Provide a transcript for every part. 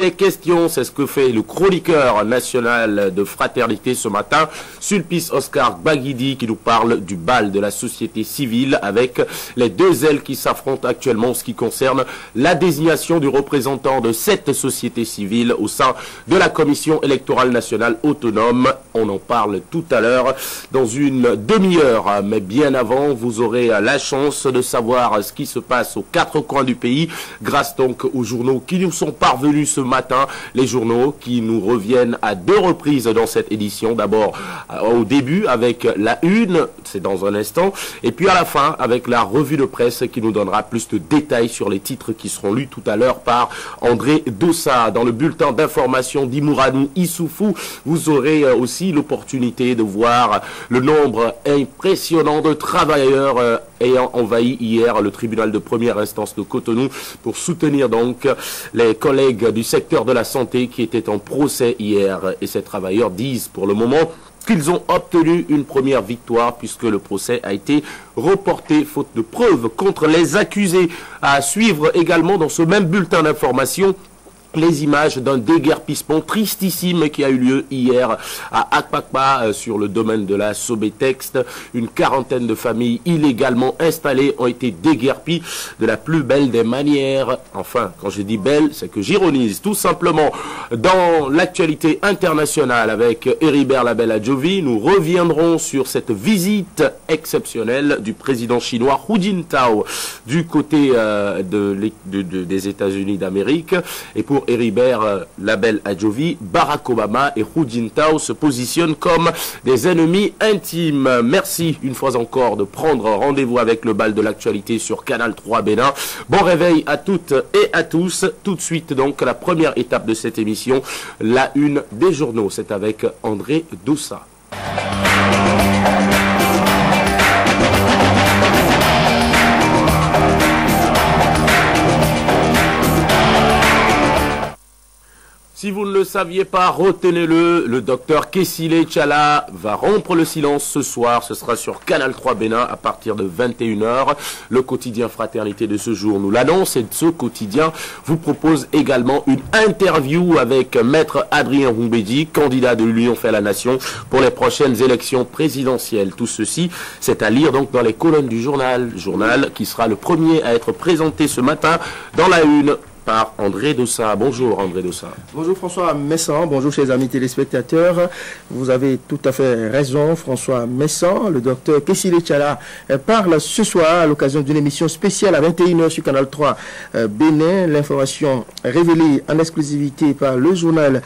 Les questions, c'est ce que fait le chroniqueur national de fraternité ce matin, Sulpice Oscar Baguidi, qui nous parle du bal de la société civile avec les deux ailes qui s'affrontent actuellement en ce qui concerne la désignation du représentant de cette société civile au sein de la Commission électorale nationale autonome. On en parle tout à l'heure dans une demi-heure, mais bien avant, vous aurez la chance de savoir ce qui se passe aux quatre coins du pays grâce donc aux journaux qui nous sont parvenus ce matin, les journaux qui nous reviennent à deux reprises dans cette édition. D'abord au début avec la une, c'est dans un instant, et puis à la fin avec la revue de presse qui nous donnera plus de détails sur les titres qui seront lus tout à l'heure par André Dossa. Dans le bulletin d'information d'Imouranou Issoufou, vous aurez aussi l'opportunité de voir le nombre impressionnant de travailleurs ayant envahi hier le tribunal de première instance de Cotonou pour soutenir donc les collègues du secteur de la santé qui étaient en procès hier. Et ces travailleurs disent pour le moment qu'ils ont obtenu une première victoire puisque le procès a été reporté faute de preuves contre les accusés. À suivre également dans ce même bulletin d'information les images d'un déguerpissement tristissime qui a eu lieu hier à Akpakpa sur le domaine de la Sobétexte. Une quarantaine de familles illégalement installées ont été déguerpies de la plus belle des manières. Enfin, quand je dis belle, c'est que j'ironise tout simplement. Dans l'actualité internationale avec Heribert Label Adjovi, nous reviendrons sur cette visite exceptionnelle du président chinois Hu Jintao du côté des États-Unis d'Amérique. Et pour Heribert Label Adjovi, Barack Obama et Hu Jintao se positionnent comme des ennemis intimes. Merci une fois encore de prendre rendez-vous avec le bal de l'actualité sur Canal 3 Bénin. Bon réveil à toutes et à tous. Tout de suite donc la première étape de cette émission, la une des journaux. C'est avec André Dossa. Si vous ne le saviez pas, retenez-le, le docteur Kessile Tchala va rompre le silence ce soir. Ce sera sur Canal 3 Bénin à partir de 21h. Le quotidien Fraternité de ce jour nous l'annonce et ce quotidien vous propose également une interview avec Maître Adrien Humbedi, candidat de l'Union fait la Nation pour les prochaines élections présidentielles. Tout ceci, c'est à lire donc dans les colonnes du journal qui sera le premier à être présenté ce matin dans la une par André Dossa. Bonjour André Dossa. Bonjour François Messan, bonjour chers amis téléspectateurs. Vous avez tout à fait raison François Messan. Le docteur Kessile Tchala parle ce soir à l'occasion d'une émission spéciale à 21h sur Canal 3 Bénin. L'information révélée en exclusivité par le journal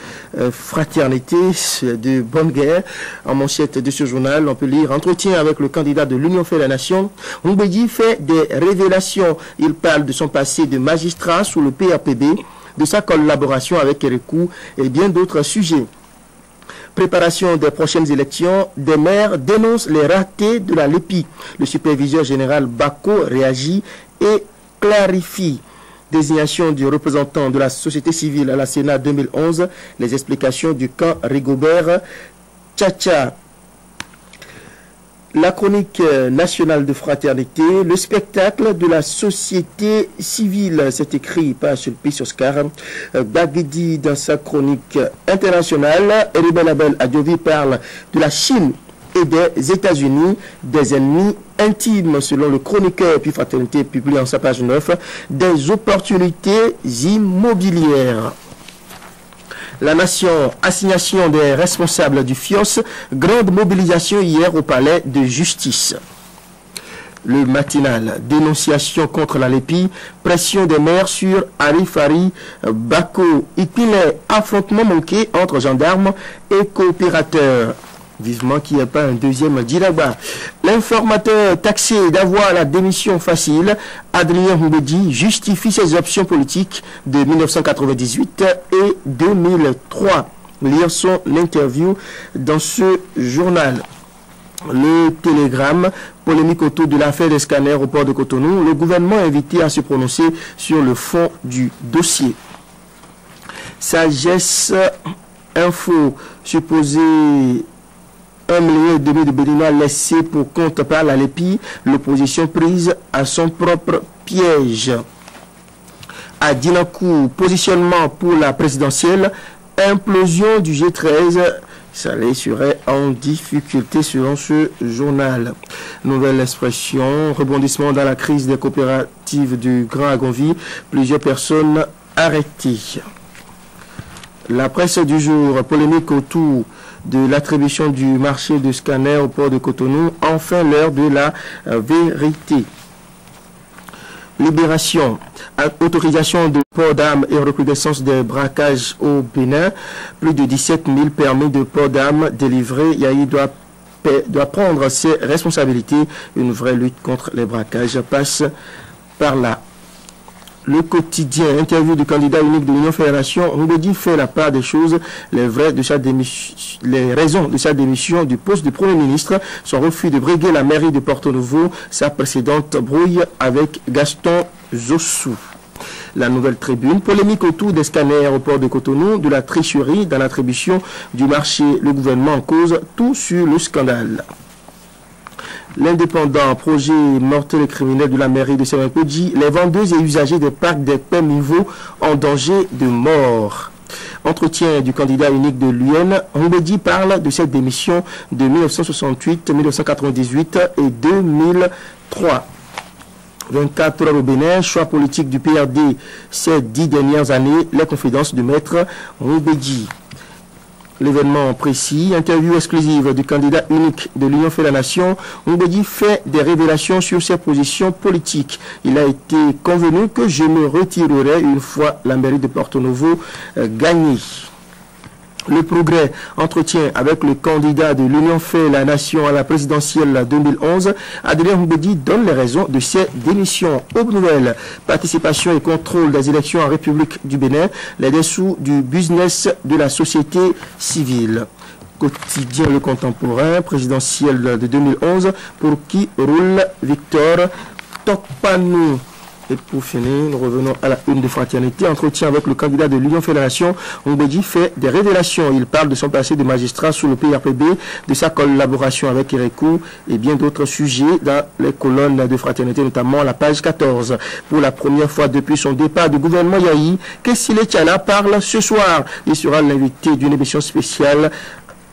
Fraternité de Bonne Guerre. En manchette de ce journal, on peut lire entretien avec le candidat de l'Union fait la Nation. Humbedi fait des révélations. Il parle de son passé de magistrat sous le PAPB, de sa collaboration avec Kérékou et bien d'autres sujets. Préparation des prochaines élections, des maires dénoncent les ratés de la LEPI. Le superviseur général Bako réagit et clarifie. Désignation du représentant de la société civile à la Sénat 2011, les explications du camp Rigobert Tchatcha. La chronique nationale de fraternité, le spectacle de la société civile, c'est écrit par Sulpice Oscar Baguidi dans sa chronique internationale. Heribert Label Adjovi parle de la Chine et des États-Unis, des ennemis intimes, selon le chroniqueur puis Fraternité publié en sa page 9, des opportunités immobilières. La Nation, assignation des responsables du FIOS, grande mobilisation hier au palais de justice. Le matinal, dénonciation contre la LEPI, pression des maires sur Arifari, Bako, Ipilet, affrontement manqué entre gendarmes et coopérateurs. Vivement qu'il n'y ait pas un deuxième Djiraba. L'informateur taxé d'avoir la démission facile, Adrien Humbedi, justifie ses options politiques de 1998 et 2003. Lire son interview dans ce journal. Le Télégramme, polémique autour de l'affaire des scanners au port de Cotonou. Le gouvernement est invité à se prononcer sur le fond du dossier. Sagesse Info, supposé 1,5 million de Béninois laissés pour compte par la LEPI, l'opposition prise à son propre piège. à Dinakou, positionnement pour la présidentielle, implosion du G13. Salé serait en difficulté selon ce journal. Nouvelle expression, rebondissement dans la crise des coopératives du Grand Agonvi, plusieurs personnes arrêtées. La presse du jour, polémique autour de l'attribution du marché de scanner au port de Cotonou, enfin l'heure de la vérité. Libération, autorisation de port d'armes et recrudescence des braquages au Bénin. Plus de 17 000 permis de port d'armes délivrés. Yahi doit prendre ses responsabilités. Une vraie lutte contre les braquages passe par là. Le quotidien, interview du candidat unique de l'Union Fédération, Mbedi fait la part des choses, les raisons de sa démission du poste de Premier ministre, son refus de briguer la mairie de Porto-Novo, sa précédente brouille avec Gaston Zossou. La nouvelle tribune, polémique autour des scanners au port de Cotonou, de la tricherie dans l'attribution du marché, le gouvernement en cause, tout sur le scandale. L'indépendant, projet mortel et criminel de la mairie de Semenkoji, les vendeuses et usagers des parcs des Pins Niveaux en danger de mort. Entretien du candidat unique de l'UN, Mbedi parle de cette démission de 1968, 1998 et 2003. 24 heures au Bénin, choix politique du PRD ces 10 dernières années, les confidences de maître Mbedi. L'événement précis, interview exclusive du candidat unique de l'Union fait la nation, Mbedi fait des révélations sur ses positions politiques. Il a été convenu que je me retirerai une fois la mairie de Porto-Novo gagnée. Le progrès, entretien avec le candidat de l'Union fait la nation à la présidentielle 2011, Adrien Mbedi donne les raisons de ses démissions. Aube nouvelle, participation et contrôle des élections en République du Bénin, les dessous du business de la société civile. Quotidien Le Contemporain, présidentielle de 2011, pour qui roule Victor Tokpanou. Et pour finir, nous revenons à la une de Fraternité. Entretien avec le candidat de l'Union Fédération, Mbedi fait des révélations. Il parle de son passé de magistrat sous le PRPB, de sa collaboration avec Irekou et bien d'autres sujets dans les colonnes de Fraternité, notamment la page 14. Pour la première fois depuis son départ du gouvernement Yahi, Kessile Tchala parle ce soir. Il sera l'invité d'une émission spéciale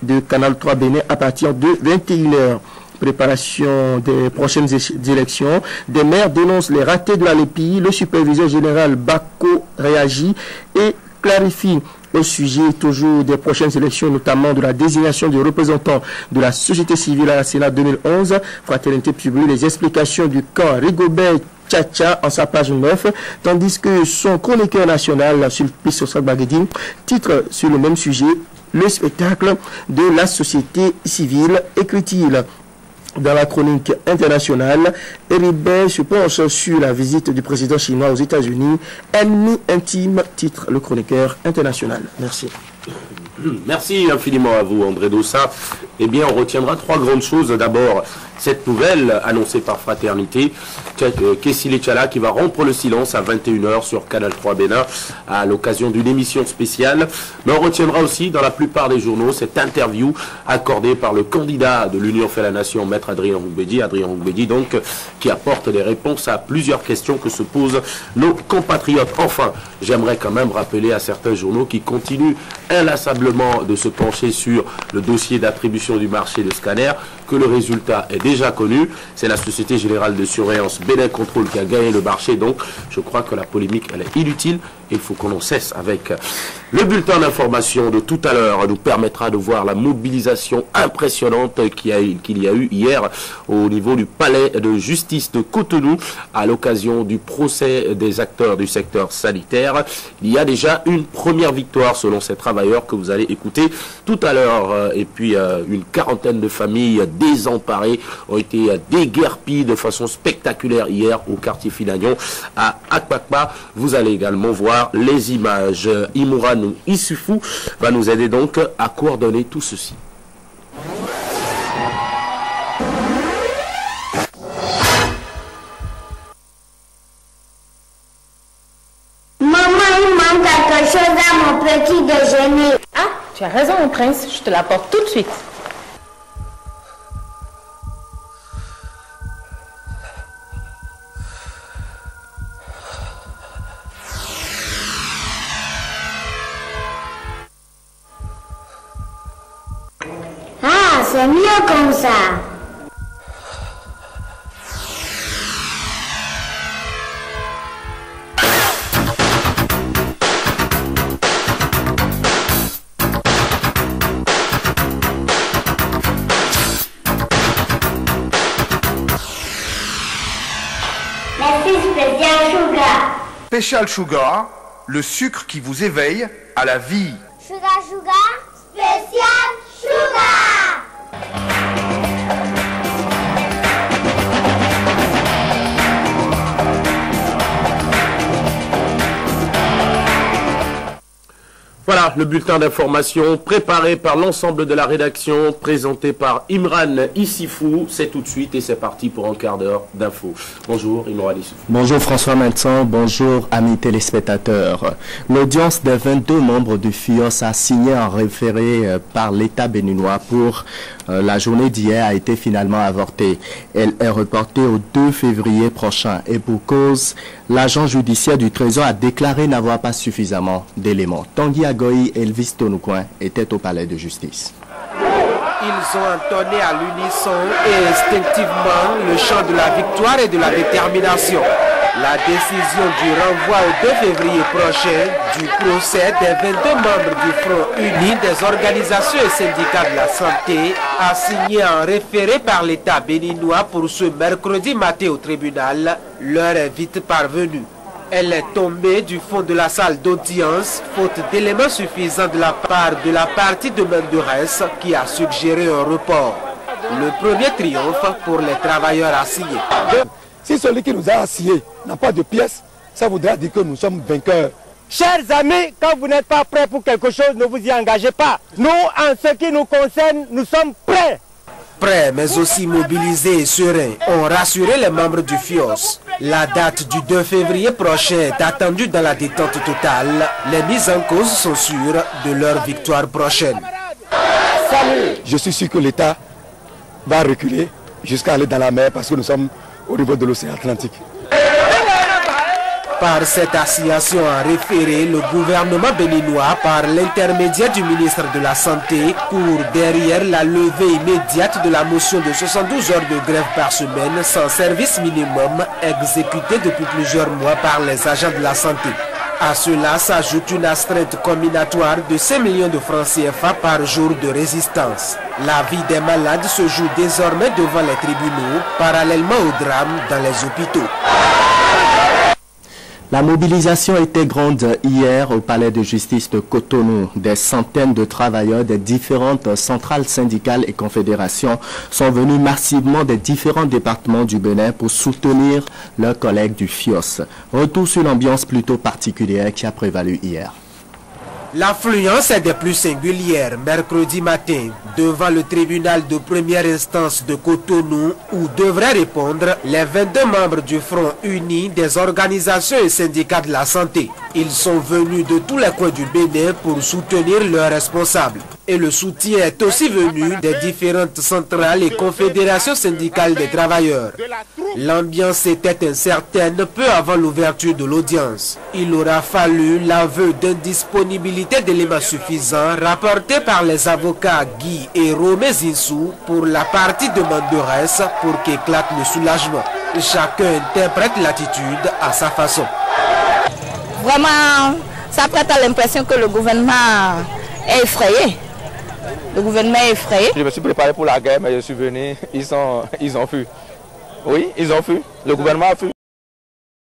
de Canal 3 Bénin à partir de 21h. Préparation des prochaines élections. Des maires dénoncent les ratés de la LEPI. Le superviseur général Bako réagit et clarifie au sujet toujours des prochaines élections, notamment de la désignation des représentants de la société civile à la Sénat 2011. Fraternité publie les explications du camp Rigobert Tchacha en sa page 9, tandis que son chroniqueur national, Sulpice Ossak Bagedi, titre sur le même sujet, le spectacle de la société civile, écrit-il. Dans la chronique internationale, Héribert se penche sur la visite du président chinois aux États-Unis. Ennemi intime, titre le chroniqueur international. Merci. Merci infiniment à vous, André Dossa. Eh bien, on retiendra trois grandes choses. D'abord, cette nouvelle annoncée par Fraternité, Kessile Tchala qui va rompre le silence à 21h sur Canal 3 Bénin à l'occasion d'une émission spéciale. Mais on retiendra aussi dans la plupart des journaux cette interview accordée par le candidat de l'Union fait la nation, Maître Adrien Rougbedi, donc, qui apporte des réponses à plusieurs questions que se posent nos compatriotes. Enfin, j'aimerais quand même rappeler à certains journaux qui continuent inlassablement de se pencher sur le dossier d'attribution du marché de scanner que le résultat est déjà connu. C'est la Société Générale de Surveillance Bénin Contrôle qui a gagné le marché. Donc, je crois que la polémique, elle est inutile. Il faut qu'on en cesse avec. Le bulletin d'information de tout à l'heure nous permettra de voir la mobilisation impressionnante qu'il y a eu hier au niveau du palais de justice de Cotonou à l'occasion du procès des acteurs du secteur sanitaire. Il y a déjà une première victoire selon ces travailleurs que vous allez écouter tout à l'heure. Et puis, une quarantaine de familles désemparées ont été déguerpies de façon spectaculaire hier au quartier Finagnon à Akpakpa. Vous allez également voir les images. Imuranou Issoufou va nous aider donc à coordonner tout ceci. Maman, il manque quelque chose à mon petit déjeuner. Ah, tu as raison, mon prince. Je te l'apporte tout de suite. c'est mieux comme ça. Merci Special Sugar. Special Sugar, le sucre qui vous éveille à la vie. Sugar Special Sugar. Voilà le bulletin d'information préparé par l'ensemble de la rédaction, présenté par Imran Issifou. C'est tout de suite et c'est parti pour un quart d'heure d'infos. Bonjour Imran Issifou. Bonjour François Menton, bonjour amis téléspectateurs. L'audience des 22 membres du FIOS a signé un référé par l'État béninois pour la journée d'hier a été finalement avortée. Elle est reportée au 2 février prochain et pour cause, l'agent judiciaire du Trésor a déclaré n'avoir pas suffisamment d'éléments. Tanguy Agoy et Elvis Tonoucoin étaient au palais de justice. Ils ont entonné à l'unisson et instinctivement le chant de la victoire et de la détermination. La décision du renvoi au 2 février prochain du procès des 22 membres du Front Uni des organisations et syndicats de la santé a signé un référé par l'État béninois pour ce mercredi matin au tribunal. L'heure est vite parvenue. Elle est tombée du fond de la salle d'audience, faute d'éléments suffisants de la part de la partie de Menderes qui a suggéré un report. Le premier triomphe pour les travailleurs assignés. Si celui qui nous a assignés n'a pas de pièces, ça voudra dire que nous sommes vainqueurs. Chers amis, quand vous n'êtes pas prêts pour quelque chose, ne vous y engagez pas. Nous, en ce qui nous concerne, nous sommes prêts. Prêts, mais aussi mobilisés et sereins, ont rassuré les membres du FIOS. La date du 2 février prochain est attendue dans la détente totale. Les mises en cause sont sûres de leur victoire prochaine. Je suis sûr que l'État va reculer jusqu'à aller dans la mer parce que nous sommes au niveau de l'océan Atlantique. Par cette assignation en référé, le gouvernement béninois, par l'intermédiaire du ministre de la Santé, court derrière la levée immédiate de la motion de 72 heures de grève par semaine sans service minimum exécutée depuis plusieurs mois par les agents de la santé. À cela s'ajoute une astreinte combinatoire de 5 millions de francs CFA par jour de résistance. La vie des malades se joue désormais devant les tribunaux, parallèlement au drame dans les hôpitaux. La mobilisation était grande hier au palais de justice de Cotonou. Des centaines de travailleurs des différentes centrales syndicales et confédérations sont venus massivement des différents départements du Bénin pour soutenir leurs collègues du FIOS. Retour sur l'ambiance plutôt particulière qui a prévalu hier. L'affluence est des plus singulières mercredi matin devant le tribunal de première instance de Cotonou où devraient répondre les 22 membres du Front Uni des organisations et syndicats de la santé. Ils sont venus de tous les coins du Bénin pour soutenir leurs responsables. Et le soutien est aussi venu des différentes centrales et confédérations syndicales des travailleurs. L'ambiance était incertaine peu avant l'ouverture de l'audience. Il aura fallu l'aveu d'indisponibilité d'éléments suffisants rapportés par les avocats Guy et Romé Zinsou pour la partie de Menderes pour qu'éclate le soulagement. Chacun interprète l'attitude à sa façon. Vraiment, ça prête à l'impression que le gouvernement est effrayé. Le gouvernement est effrayé. Je me suis préparé pour la guerre, mais je suis venu, ils ont fui. Oui, ils ont fui. Le gouvernement a fui.